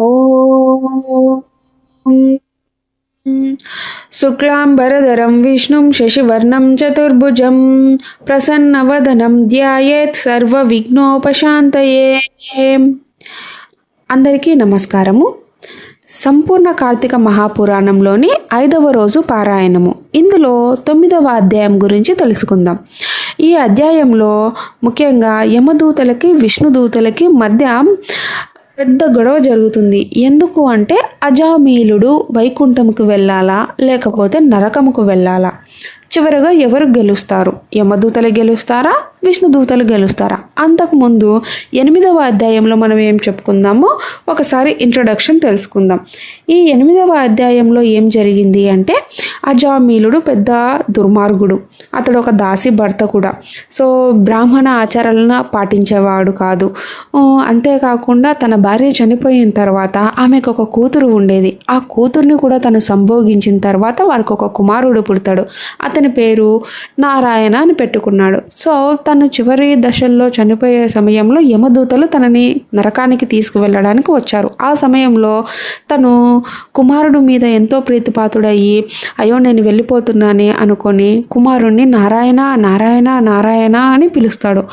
ఓం శుక్లాంబరధరం విష్ణుం శశివర్ణం చతుర్భుజం ప్రసన్నవదనం ధ్యాయేత్ సర్వవిఘ్నోపశాంతయే. అందరికీ నమస్కారము. సంపూర్ణ కార్తీక మహాపురాణంలోని 5వ రోజు పారాయణము. ఇందులో 9వ అధ్యాయం గురించి తెలుసుకుందాం. ఈ అధ్యాయంలో ముఖ్యంగా యమదూతలకి విష్ణుదూతలకి మధ్య పెద్ద గొడవ జరుగుతుంది. ఎందుకు అంటే అజామీలుడు వైకుంఠముకు వెళ్ళాలా లేకపోతే నరకముకు వెళ్ళాలా, చివరగా ఎవరు గెలుస్తారు, యమదూతలు గెలుస్తారా విష్ణుదూతలు గెలుస్తారా? అంతకుముందు 8వ అధ్యాయంలో మనం ఏం చెప్పుకుందామో ఒకసారి ఇంట్రొడక్షన్ తెలుసుకుందాం. ఈ 8వ అధ్యాయంలో ఏం జరిగింది అంటే అజామీలుడు పెద్ద దుర్మార్గుడు, అతడు ఒక దాసి భర్త కూడా. సో బ్రాహ్మణ ఆచారాలను పాటించేవాడు కాదు. అంతేకాకుండా తన భార్య చనిపోయిన తర్వాత ఆమెకు ఒక కూతురు ఉండేది. ఆ కూతుర్ని కూడా తను సంభోగించిన తర్వాత వారికి ఒక కుమారుడు పుడతాడు. అతని పేరు నారాయణ అని పెట్టుకున్నాడు. సో తను చివరి దశల్లో చనిపోయే సమయంలో యమదూతలు తనని నరకానికి తీసుకువెళ్ళడానికి వచ్చారు. ఆ సమయంలో తను కుమారుడు మీద ఎంతో ప్రీతిపాతుడయ్యి అయ్యో నేను వెళ్ళిపోతున్నానే అనుకొని కుమారుణ్ణి నారాయణ నారాయణ నారాయణ అని పిలుస్తాడు.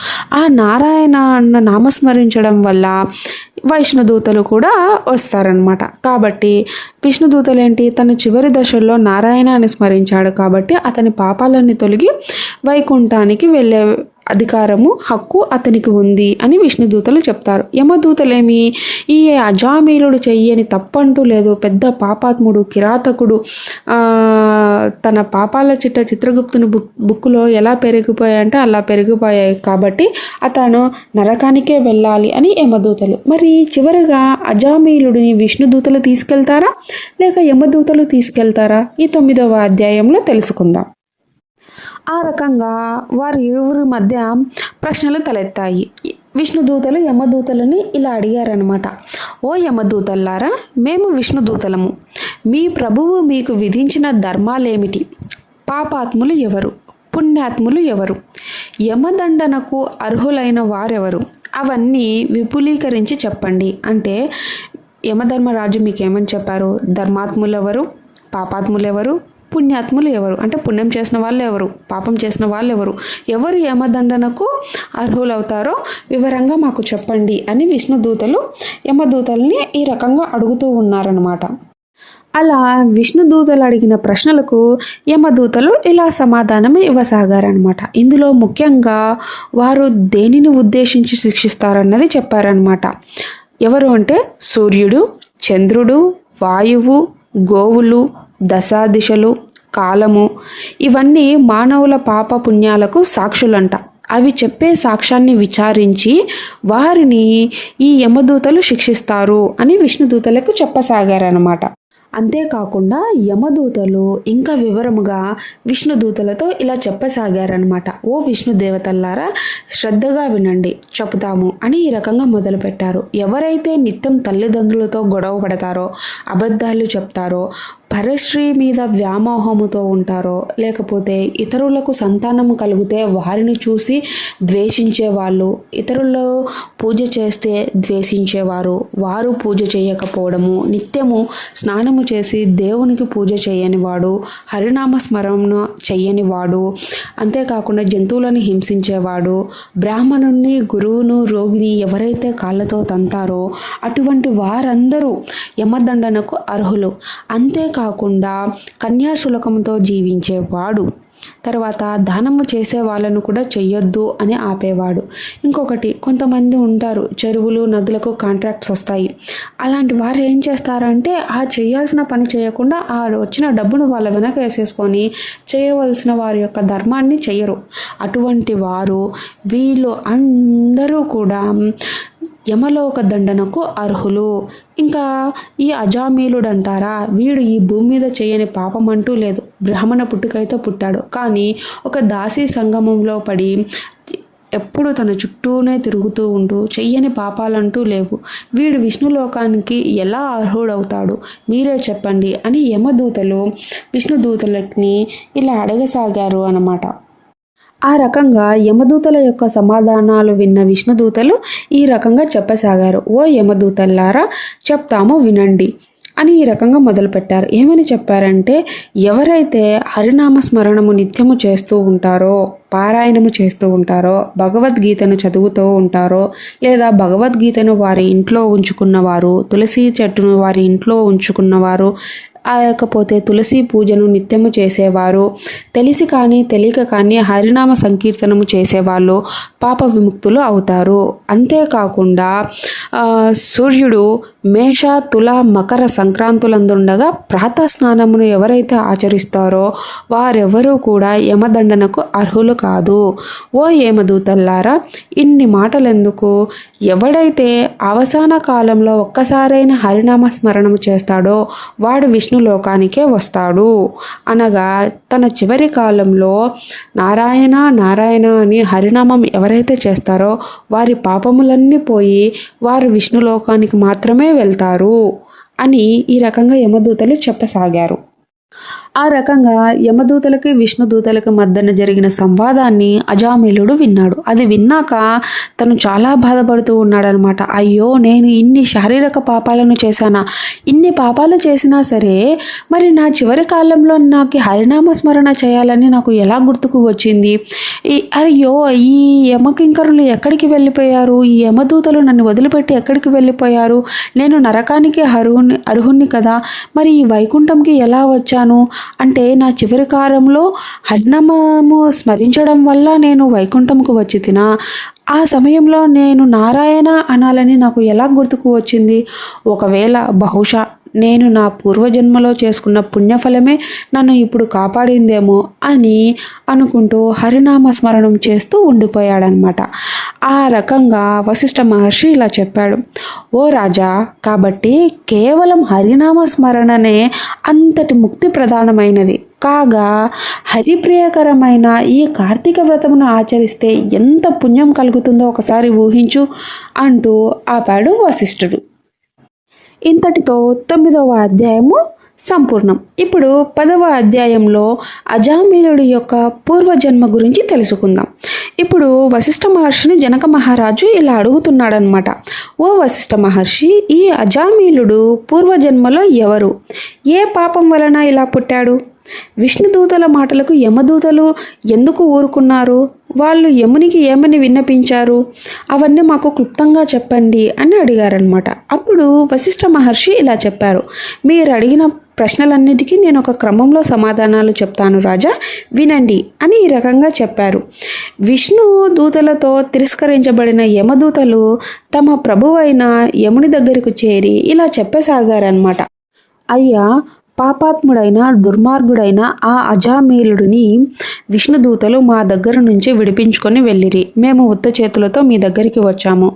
ఆ నారాయణ అన్న నామస్మరించడం వల్ల వైష్ణుదూతలు కూడా వస్తారనమాట. కాబట్టి విష్ణుదూతలు ఏంటి, తను చివరి దశల్లో నారాయణాన్ని స్మరించాడు కాబట్టి అతని పాపాలన్నీ తొలగి వైకుంఠానికి వెళ్ళే అధికారము హక్కు అతనికి ఉంది అని విష్ణుదూతలు చెప్తారు. యమదూతలేమి ఈ అజామీలుడు చెయ్యని తప్పంటూ లేదు, పెద్ద పాపాత్ముడు కిరాతకుడు, తన పాపాల చిత్రగుప్తుని బుక్కులో ఎలా పెరిగిపోయాయంటే అలా పెరిగిపోయాయి కాబట్టి అతను నరకానికే వెళ్ళాలి అని యమదూతలు. మరి చివరిగా అజామీలుడిని విష్ణుదూతలు తీసుకెళ్తారా లేక యమదూతలు తీసుకెళ్తారా? ఈ 9వ అధ్యాయంలో తెలుసుకుందాం. ఆ రకంగా వారి ఇరువురి మధ్య ప్రశ్నలు తలెత్తాయి. విష్ణుదూతలు యమదూతలని ఇలా అడిగారనమాట. ఓ యమదూతల్లారా, మేము విష్ణుదూతలము. మీ ప్రభువు మీకు విధించిన ధర్మాలేమిటి? పాపాత్ములు ఎవరు, పుణ్యాత్ములు ఎవరు, యమదండనకు అర్హులైన వారెవరు? అవన్నీ విపులీకరించి చెప్పండి. అంటే యమధర్మరాజు మీకేమని చెప్పారు? ధర్మాత్ములు ఎవరు, పాపాత్ములు ఎవరు, పుణ్యాత్ములు ఎవరు, అంటే పుణ్యం చేసిన వాళ్ళు ఎవరు, పాపం చేసిన వాళ్ళు ఎవరు, ఎవరు యమదండనకు అర్హులవుతారో వివరంగా మాకు చెప్పండి అని విష్ణుదూతలు యమదూతల్ని ఈ రకంగా అడుగుతూ ఉన్నారనమాట. అలా విష్ణుదూతలు అడిగిన ప్రశ్నలకు యమదూతలు ఇలా సమాధానం ఇవ్వసాగారనమాట. ఇందులో ముఖ్యంగా వారు దేనిని ఉద్దేశించి శిక్షిస్తారన్నది చెప్పారనమాట. ఎవరు అంటే సూర్యుడు, చంద్రుడు, వాయువు, గోవులు, దశాదిశలు, కాలము, ఇవన్నీ మానవుల పాప పుణ్యాలకు సాక్షులంట. అవి చెప్పే సాక్ష్యాన్ని విచారించి వారిని ఈ యమదూతలు శిక్షిస్తారు అని విష్ణుదూతలకు చెప్పసాగారనమాట. అంతేకాకుండా యమదూతలు ఇంకా వివరముగా విష్ణుదూతలతో ఇలా చెప్పసాగారనమాట. ఓ విష్ణు దేవతల్లారా, శ్రద్ధగా వినండి, చెబుతాము అని ఈ రకంగా మొదలుపెట్టారు. ఎవరైతే నిత్యం తల్లిదండ్రులతో గొడవ పడతారో, అబద్ధాలు చెప్తారో, పరశ్రీ మీద వ్యామోహముతో ఉంటారో, లేకపోతే ఇతరులకు సంతానం కలిగితే వారిని చూసి ద్వేషించేవాళ్ళు, ఇతరులు పూజ చేస్తే ద్వేషించేవారు, వారు పూజ చేయకపోవడము, నిత్యము స్నానము చేసి దేవునికి పూజ చేయనివాడు, హరినామ స్మరణ చెయ్యనివాడు, అంతేకాకుండా జంతువులను హింసించేవాడు, బ్రాహ్మణుణ్ణి, గురువును, రోగిని ఎవరైతే కాళ్ళతో తంతారో అటువంటి వారందరూ యమదండనకు అర్హులు. అంతేకాకుండా కన్యాశులకంతో జీవించేవాడు, తర్వాత దానము చేసే వాళ్ళను కూడా చెయ్యొద్దు అని ఆపేవాడు. ఇంకొకటి, కొంతమంది ఉంటారు చెరువులు నదులకు కాంట్రాక్ట్స్ వస్తాయి, అలాంటి వారు ఏం చేస్తారంటే ఆ చేయాల్సిన పని చేయకుండా ఆ వచ్చిన డబ్బును వాళ్ళ వెనక వేసేసుకొని చేయవలసిన వారి యొక్క ధర్మాన్ని చెయ్యరు. అటువంటి వారు వీళ్ళు అందరూ కూడా యమలోక దండనకు అర్హులు. ఇంకా ఈ అజామీలుడు అంటారా, వీడు ఈ భూమి మీద చేయని పాపం అంటూ లేదు. బ్రాహ్మణ పుట్టుకైతే పుట్టాడు, కానీ ఒక దాసీ సంగమంలో పడి ఎప్పుడు తన చుట్టూనే తిరుగుతూ ఉంటూ చెయ్యని పాపాలంటూ లేవు. వీడు విష్ణులోకానికి ఎలా అర్హుడవుతాడు, మీరే చెప్పండి అని యమదూతలు విష్ణుదూతలని ఇలా అడగసాగారు అన్నమాట. ఆ రకంగా యమదూతల యొక్క సమాధానాలు విన్న విష్ణుదూతలు ఈ రకంగా చెప్పసాగారు. ఓ యమదూతల్లారా, చెప్తాము వినండి అని ఈ రకంగా మొదలుపెట్టారు. ఏమని చెప్పారంటే, ఎవరైతే హరినామ స్మరణము నిత్యము చేస్తూ ఉంటారో, పారాయణము చేస్తూ ఉంటారో, భగవద్గీతను చదువుతూ ఉంటారో, లేదా భగవద్గీతను వారి ఇంట్లో ఉంచుకున్నవారు, తులసి చెట్టును వారి ఇంట్లో ఉంచుకున్నవారు, లేకపోతే తులసి పూజను నిత్యము చేసేవారు, తెలిసి కానీ తెలియక కానీ హరినామ సంకీర్తనము చేసేవాళ్ళు పాప విముక్తులు అవుతారు. అంతేకాకుండా సూర్యుడు మేష, తుల, మకర సంక్రాంతులందుండగా ప్రాతః స్నానమును ఎవరైతే ఆచరిస్తారో వారెవరూ కూడా యమదండనకు అర్హులు కాదు. ఓ యమదూతల్లారా, ఇన్ని మాటలెందుకు? ఎవడైతే అవసాన కాలంలో ఒక్కసారైన హరినామ స్మరణము చేస్తాడో వాడు విష్ణులోకానికే వస్తాడు. అనగా తన చివరి కాలంలో నారాయణ నారాయణ అని హరినామం ఎవరైతే చేస్తారో వారి పాపములన్నీ పోయి వారు విష్ణులోకానికి మాత్రమే వెళ్తారు అని ఈ రకంగా యమదూతలు చెప్పసాగారు. ఆ రకంగా యమదూతలకి విష్ణుదూతలకి మధ్యన జరిగిన సంవాదాన్ని అజామిలుడు విన్నాడు. అది విన్నాక తను చాలా బాధపడుతూ ఉన్నాడనమాట. అయ్యో, నేను ఇన్ని శారీరక పాపాలను చేశానా? ఇన్ని పాపాలు చేసినా సరే మరి నా చివరి కాలంలో నాకు హరినామ స్మరణ చేయాలని నాకు ఎలా గుర్తుకు వచ్చింది? అయ్యో, ఈ యమకింకరులు ఎక్కడికి వెళ్ళిపోయారు? ఈ యమదూతలు నన్ను వదిలిపెట్టి ఎక్కడికి వెళ్ళిపోయారు? నేను నరకానికి అర్హుణ్ణి కదా, మరి ఈ వైకుంఠంకి ఎలా వచ్చాను? అంటే నా చివరి కాలంలో హరినామము స్మరించడం వల్ల నేను వైకుంఠంకు వచ్చి తినా? ఆ సమయంలో నేను నారాయణ అనాలని నాకు ఎలా గుర్తుకు వచ్చింది? ఒకవేళ బహుశా నేను నా పూర్వజన్మలో చేసుకున్న పుణ్యఫలమే నన్ను ఇప్పుడు కాపాడిందేమో అని అనుకుంటూ హరినామ స్మరణం చేస్తూ ఉండిపోయాడనమాట. ఆ రకంగా వశిష్ఠ మహర్షి ఇలా చెప్పాడు. ఓ రాజా, కాబట్టి కేవలం హరినామ స్మరణనే అంతటి ముక్తి ప్రధానమైనది కాగా హరిప్రియకరమైన ఈ కార్తీక వ్రతమును ఆచరిస్తే ఎంత పుణ్యం కలుగుతుందో ఒకసారి ఊహించు అంటూ ఆపాడు వశిష్ఠుడు. ఇంతటితో 9వ అధ్యాయము సంపూర్ణం. ఇప్పుడు 10వ అధ్యాయంలో అజామిలుడి యొక్క పూర్వజన్మ గురించి తెలుసుకుందాం. ఇప్పుడు వశిష్ఠ మహర్షిని జనక మహారాజు ఇలా అడుగుతున్నాడనమాట. ఓ వశిష్ఠ మహర్షి, ఈ అజామిలుడు పూర్వజన్మలో ఎవరు? ఏ పాపం వలన ఇలా పుట్టాడు? విష్ణుదూతల మాటలకు యమదూతలు ఎందుకు ఊరుకున్నారు? వాళ్ళు యమునికి ఏమని విన్నపించారు? అవన్నీ మాకు క్లుప్తంగా చెప్పండి అని అడిగారనమాట. అప్పుడు వశిష్ఠ మహర్షి ఇలా చెప్పారు. మీరు అడిగిన ప్రశ్నలన్నిటికీ నేను ఒక క్రమంలో సమాధానాలు చెప్తాను రాజా, వినండి అని ఈ రకంగా చెప్పారు. విష్ణు దూతలతో తిరస్కరించబడిన యమదూతలు తమ ప్రభువైన యముని దగ్గరకు చేరి ఇలా చెప్పసాగారనమాట. అయ్యా, పాపాత్ముడైన దుర్మార్గుడైన ఆ అజామీలుడిని విష్ణుదూతలు మా దగ్గర నుంచి విడిపించుకొని వెళ్ళిరి. మేము ఉత్త చేతులతో మీ దగ్గరికి వచ్చాము.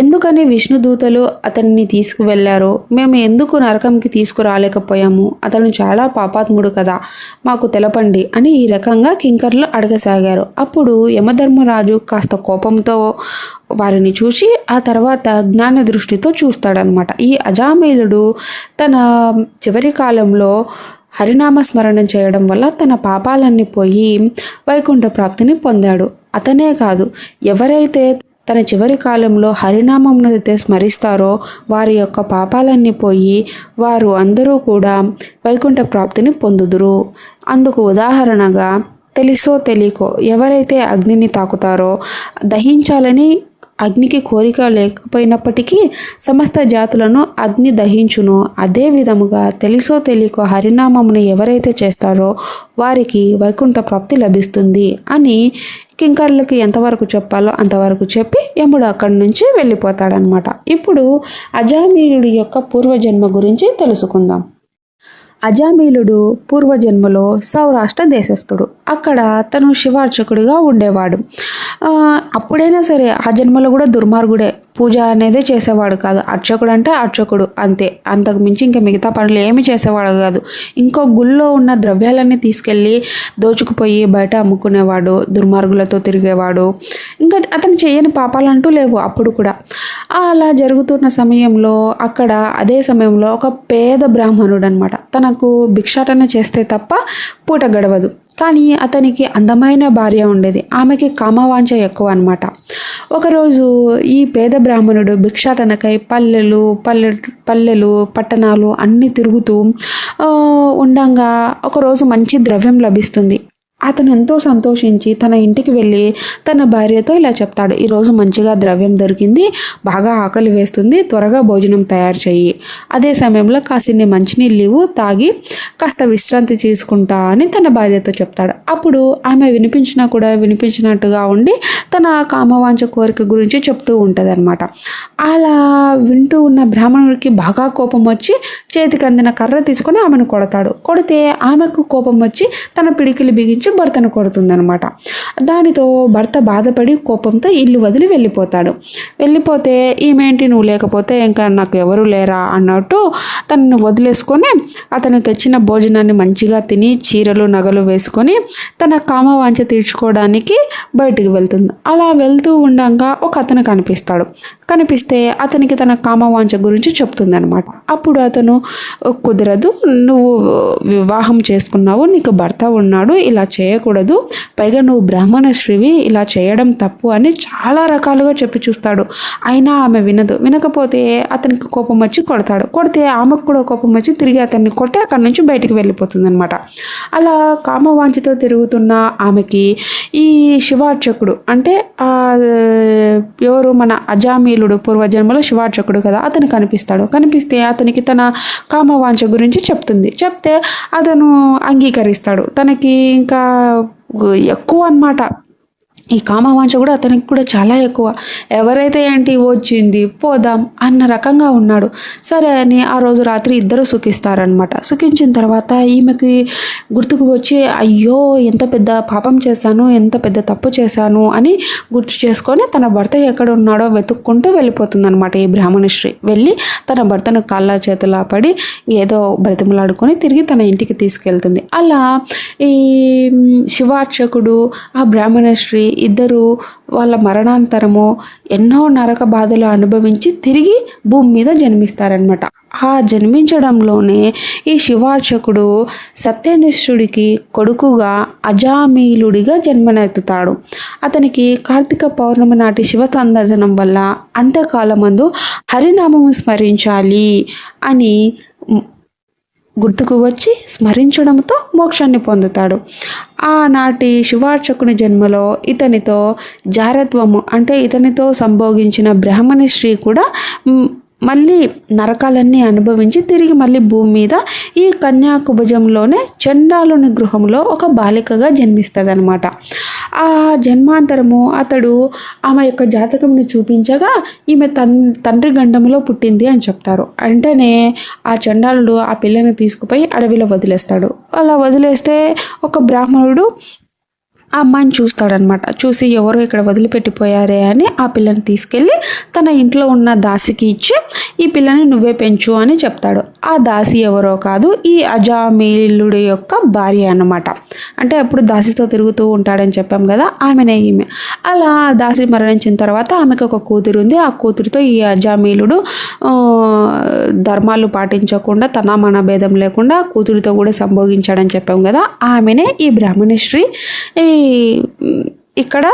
ఎందుకని విష్ణుదూతలు అతన్ని తీసుకువెళ్ళారో, మేము ఎందుకు నరకంకి తీసుకురాలేకపోయాము? అతను చాలా పాపాత్ముడు కదా, మాకు తెలపండి అని ఈ రకంగా కింకర్లు అడగసాగారు. అప్పుడు యమధర్మరాజు కాస్త కోపంతో వారిని చూసి ఆ తర్వాత జ్ఞాన దృష్టితో చూస్తాడనమాట. ఈ అజామీలుడు తన చివరి కాలంలో హరినామ స్మరణం చేయడం వల్ల తన పాపాలన్నీ పోయి వైకుంఠ ప్రాప్తిని పొందాడు. అతనే కాదు, ఎవరైతే తన చివరి కాలంలో హరినామంను అయితే స్మరిస్తారో వారి యొక్క పాపాలన్నీ పోయి వారు అందరూ కూడా వైకుంఠ ప్రాప్తిని పొందుదురు. అందుకు ఉదాహరణగా తెలిసో తెలియకో ఎవరైతే అగ్నిని తాకుతారో, దహించాలని అగ్నికి కోరిక లేకపోయినప్పటికీ సమస్త జాతులను అగ్ని దహించును. అదే విధముగా తెలిసో తెలియకో హరినామమును ఎవరైతే చేస్తారో వారికి వైకుంఠ ప్రాప్తి లభిస్తుంది అని కింకర్లకి ఎంతవరకు చెప్పాలో అంతవరకు చెప్పి యముడు అక్కడి నుంచి వెళ్ళిపోతాడనమాట. ఇప్పుడు అజామీలుడి యొక్క పూర్వజన్మ గురించి తెలుసుకుందాం. అజామీలుడు పూర్వజన్మలో సౌరాష్ట్ర దేశస్థుడు. అక్కడ తను శివార్చకుడిగా ఉండేవాడు. అప్పుడైనా సరే ఆ జన్మలో కూడా దుర్మార్గుడే, పూజ అనేది చేసేవాడు కాదు. అర్చకుడు అంటే అర్చకుడు అంతే, అంతకు మించి ఇంకా మిగతా పనులు ఏమి చేసేవాడు కాదు. ఇంకో గుళ్ళో ఉన్న ద్రవ్యాలన్నీ తీసుకెళ్ళి దోచుకుపోయి బయట అమ్ముకునేవాడు, దుర్మార్గులతో తిరిగేవాడు. ఇంకా అతను చేయని పాపాలంటూ లేవు అప్పుడు కూడా. అలా జరుగుతున్న సమయంలో అక్కడ అదే సమయంలో ఒక పేద బ్రాహ్మణుడు అనమాట, తనకు భిక్షాటన చేస్తే తప్ప పూట గడవదు. కానీ అతనికి అందమైన భార్య ఉండేది. ఆమెకి కామవాంఛ ఎక్కువ అన్నమాట. ఒకరోజు ఈ పేద బ్రాహ్మణుడు భిక్షాటనకై పల్లెలు పట్టణాలు అన్నీ తిరుగుతూ ఉండంగా ఒకరోజు మంచి ద్రవ్యం లభిస్తుంది. అతను ఎంతో సంతోషించి తన ఇంటికి వెళ్ళి తన భార్యతో ఇలా చెప్తాడు, ఈరోజు మంచిగా ద్రవ్యం దొరికింది, బాగా ఆకలి వేస్తుంది, త్వరగా భోజనం తయారు చెయ్యి, అదే సమయంలో కాసిన్ని మంచినీళ్ళు తాగి కాస్త విశ్రాంతి తీసుకుంటా అని తన భార్యతో చెప్తాడు. అప్పుడు ఆమె వినిపించినా కూడా వినిపించినట్టుగా ఉండి తన కామవాంఛ కోరిక గురించి చెప్తూ ఉంటుంది అనమాట. అలా వింటూ ఉన్న బ్రాహ్మణుడికి బాగా కోపం వచ్చి చేతికి అందిన కర్ర తీసుకొని ఆమెను కొడతాడు. కొడితే ఆమెకు కోపం వచ్చి తన పిడికిలి బిగించి భర్తను కొడుతుందనమాట. దానితో భర్త బాధపడి కోపంతో ఇల్లు వదిలి వెళ్ళిపోతే ఈమెంటి నువ్వు లేకపోతే ఇంకా నాకు ఎవరు లేరా అన్నట్టు తనను వదిలేసుకొని అతను తెచ్చిన భోజనాన్ని మంచిగా తిని చీరలు నగలు వేసుకొని తన కామవాంఛ తీర్చుకోవడానికి బయటికి వెళ్తుంది. అలా వెళ్తూ ఉండగా ఒక అతను కనిపిస్తే అతనికి తన కామవాంఛ గురించి చెప్తుందనమాట. అప్పుడు అతను, కుదరదు, నువ్వు వివాహం చేసుకున్నావు, నీకు భర్త ఉన్నాడు, ఇలా చేయకూడదు, పైగా నువ్వు బ్రాహ్మణ స్త్రీవి, ఇలా చేయడం తప్పు అని చాలా రకాలుగా చెప్పి చూస్తాడు. అయినా ఆమె వినకపోతే అతనికి కోపం వచ్చి కొడితే ఆమెకు కూడా కోపం వచ్చి తిరిగి అతన్ని కొట్టి అక్కడి నుంచి బయటికి వెళ్ళిపోతుంది అనమాట. అలా కామవాంఛతో తిరుగుతున్న ఆమెకి ఈ శివార్చకుడు అంటే ఎవరు, మన అజామీలుడు పూర్వజన్మలో శివార్చకుడు కదా, అతను కనిపిస్తే అతనికి తన కామవాంఛ గురించి చెప్తే అతను అంగీకరిస్తాడు. తనకి ఇంకా ఎక్కువ అన్నమాట. ఈ కామవాంఛ కూడా అతనికి కూడా చాలా ఎక్కువ. ఎవరైతే ఏంటి వచ్చింది పోదాం అన్న రకంగా ఉన్నాడు. సరే అని ఆ రోజు రాత్రి ఇద్దరు సుఖిస్తారనమాట. సుఖించిన తర్వాత ఈమెకి గుర్తుకు వచ్చి, అయ్యో ఎంత పెద్ద పాపం చేశాను, ఎంత పెద్ద తప్పు చేశాను అని గుర్తు చేసుకొని తన భర్త ఎక్కడ ఉన్నాడో వెతుక్కుంటూ వెళ్ళిపోతుందనమాట. ఈ బ్రాహ్మణశ్రీ వెళ్ళి తన భర్తను కాళ్ళ చేతులా పడి ఏదో బ్రతిమలాడుకొని తిరిగి తన ఇంటికి తీసుకెళ్తుంది. అలా ఈ శివార్చకుడు ఆ బ్రాహ్మణశ్రీ ఇద్దరు వాళ్ళ మరణాంతరము ఎన్నో నరక బాధలు అనుభవించి తిరిగి భూమి మీద జన్మిస్తారనమాట. ఆ జన్మించడంలోనే ఈ శివార్చకుడు సత్యనిష్ఠుడికి కొడుకుగా అజామీలుడిగా జన్మనెత్తుతాడు. అతనికి కార్తీక పౌర్ణమి నాటి శివతందనం వల్ల అంత్యకాలమందు హరినామము స్మరించాలి అని గుర్తుకు వచ్చి స్మరించడంతో మోక్షాన్ని పొందుతాడు. ఆనాటి శివార్చకుని జన్మలో ఇతనితో జారత్వము అంటే ఇతనితో సంభోగించిన బ్రాహ్మణ స్త్రీ కూడా మళ్ళీ నరకాలన్నీ అనుభవించి తిరిగి మళ్ళీ భూమి మీద ఈ కన్యాకుబ్జంలోనే చండాలుని గృహంలో ఒక బాలికగా జన్మిస్తుంది అనమాట. ఆ జన్మాంతరము అతడు ఆమె యొక్క జాతకంని చూపించగా ఈమె తండ్రి గండములో పుట్టింది అని చెప్తారు. అంటేనే ఆ చండాలుడు ఆ పిల్లని తీసుకుపోయి అడవిలో వదిలేస్తాడు. అలా వదిలేస్తే ఒక బ్రాహ్మణుడు ఆ అమ్మాయిని చూస్తాడనమాట. చూసి ఎవరో ఇక్కడ వదిలిపెట్టిపోయారే అని ఆ పిల్లని తీసుకెళ్ళి తన ఇంట్లో ఉన్న దాసికి ఇచ్చి ఈ పిల్లని నువ్వే పెంచు అని చెప్తాడు. ఆ దాసి ఎవరో కాదు, ఈ అజామీలుడి యొక్క భార్య అన్నమాట. అంటే అప్పుడు దాసితో తిరుగుతూ ఉంటాడని చెప్పాం కదా, ఆమెనే ఈమె. అలా దాసి మరణించిన తర్వాత ఆమెకు ఒక కూతురు ఉంది. ఆ కూతురుతో ఈ అజామీలుడు ధర్మాలు పాటించకుండా తన మన భేదం లేకుండా కూతురితో కూడా సంభోగించాడని చెప్పాం కదా, ఆమెనే ఈ బ్రాహ్మణశ్రీ ఇక్కడ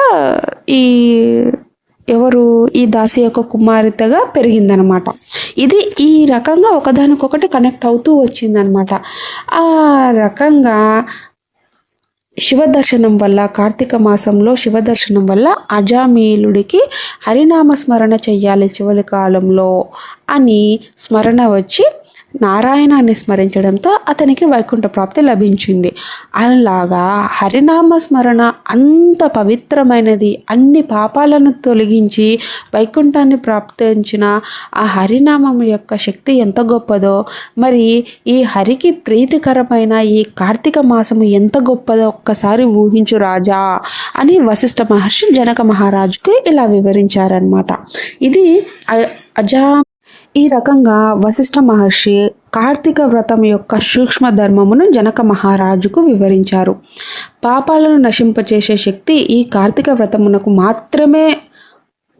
ఈ దాసి యొక్క కుమార్తెగా పెరిగిందనమాట. ఇది ఈ రకంగా ఒకదానికొకటి కనెక్ట్ అవుతూ వచ్చిందనమాట. ఆ రకంగా శివదర్శనం వల్ల, కార్తీక మాసంలో శివదర్శనం వల్ల అజామీలుడికి హరినామ స్మరణ చెయ్యాలి చివరి కాలంలో అని స్మరణ వచ్చి నారాయణాన్ని స్మరించడంతో అతనికి వైకుంఠ ప్రాప్తి లభించింది. అలాగా హరినామ స్మరణ అంత పవిత్రమైనది. అన్ని పాపాలను తొలగించి వైకుంఠాన్ని ప్రాప్తించిన ఆ హరినామం యొక్క శక్తి ఎంత గొప్పదో, మరి ఈ హరికి ప్రీతికరమైన ఈ కార్తీక మాసము ఎంత గొప్పదో ఒక్కసారి ఊహించు రాజా అని వశిష్ఠ మహర్షి జనక మహారాజుకి ఇలా వివరించారనమాట. ఇది ఈ రకంగా వశిష్ఠ మహర్షి కార్తీక వ్రతం యొక్క సూక్ష్మ ధర్మమును జనక మహారాజుకు వివరించారు. పాపాలను నశింపచేసే శక్తి ఈ కార్తీక వ్రతమునకు మాత్రమే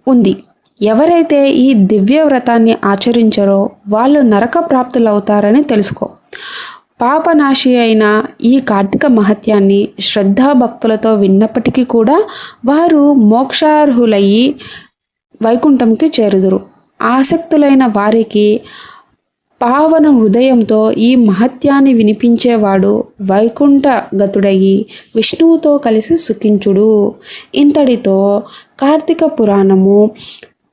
ఉంది. ఎవరైతే ఈ దివ్య వ్రతాన్ని ఆచరించారో వాళ్ళు నరక ప్రాప్తులవుతారని తెలుసుకో. పాపనాశి అయిన ఈ కార్తీక మహత్యాన్ని శ్రద్ధాభక్తులతో విన్నప్పటికీ కూడా వారు మోక్షార్హులయ్యి వైకుంఠంకి చేరుదురు. ఆసక్తులైన వారికి పావన హృదయంతో ఈ మహత్యాన్ని వినిపించేవాడు వైకుంఠ గతుడయి విష్ణువుతో కలిసి సుఖించుడు. ఇంతటితో కార్తీక పురాణము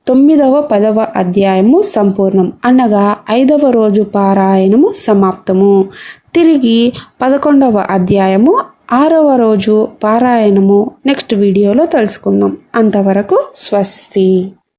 9వ 10వ అధ్యాయము సంపూర్ణం, అనగా 5వ రోజు పారాయణము సమాప్తము. తిరిగి 11వ అధ్యాయము 6వ రోజు పారాయణము నెక్స్ట్ వీడియోలో తెలుసుకుందాం. అంతవరకు స్వస్తి.